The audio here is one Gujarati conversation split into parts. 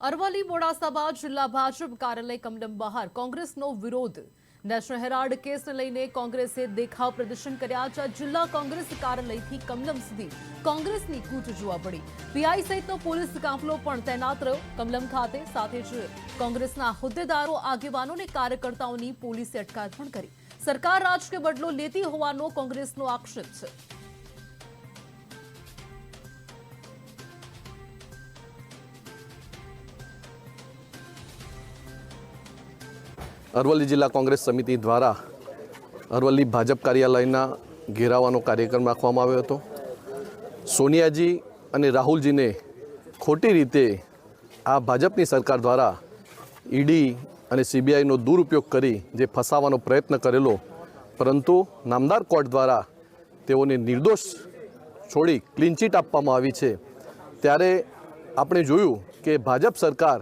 અરવલ્લી મોડાસામાં જિલ્લા ભાજપ કાર્યાલય કમલમ બહાર કોંગ્રેસનો વિરોધ। નેશનલ હેરાલ્ડ કેસને લઈને કોંગ્રેસે દેખાવ પ્રદર્શન કર્યા। જિલ્લા કોંગ્રેસ કાર્યાલયથી કમલમ સુધી કોંગ્રેસની કૂચ જોવા મળી। પીઆઈ સહિતનો પોલીસ કાફલો પણ તૈનાત રહ્યો કમલમ ખાતે। સાથે જ કોંગ્રેસના હોદ્દેદારો, આગેવાનો અને કાર્યકર્તાઓની પોલીસે અટકાયત પણ કરી। સરકાર રાજકીય બદલો લેતી હોવાનો કોંગ્રેસનો આક્ષેપ છે। અરવલ્લી જિલ્લા કોંગ્રેસ સમિતિ દ્વારા અરવલ્લી ભાજપ કાર્યાલયના ઘેરાવાનો કાર્યક્રમ રાખવામાં આવ્યો હતો। સોનિયાજી અને રાહુલજીને ખોટી રીતે આ ભાજપની સરકાર દ્વારા ઈડી અને સીબીઆઈનો દુરુપયોગ કરી જે ફસાવાનો પ્રયત્ન કરેલો, પરંતુ નામદાર કોર્ટ દ્વારા તેઓને નિર્દોષ છોડી ક્લીન ચીટ આપવામાં આવી છે। ત્યારે આપણે જોયું કે ભાજપ સરકાર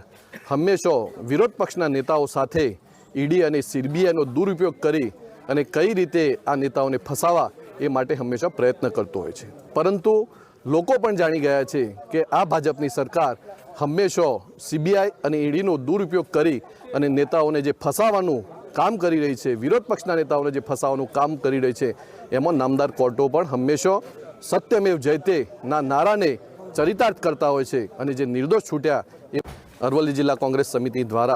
હંમેશા વિરોધ પક્ષના નેતાઓ સાથે ઈડી અને સીબીઆઈનો દુરુપયોગ કરી અને કઈ રીતે આ નેતાઓને ફસાવા એ માટે હંમેશા પ્રયત્ન કરતો હોય છે। પરંતુ લોકો પણ જાણી ગયા છે કે આ ભાજપની સરકાર હંમેશા સીબીઆઈ અને ઈડીનો દુરુપયોગ કરી અને નેતાઓને જે ફસાવાનું કામ કરી રહી છે, વિરોધ પક્ષના નેતાઓને જે ફસાવાનું કામ કરી રહી છે, એમાં નામદાર કોર્ટો પણ હંમેશા સત્યમેવ જયતેના નારાને ચરિતાર્થ કરતા હોય છે અને જે નિર્દોષ છૂટ્યા એ અરવલ્લી જિલ્લા કોંગ્રેસ સમિતિ દ્વારા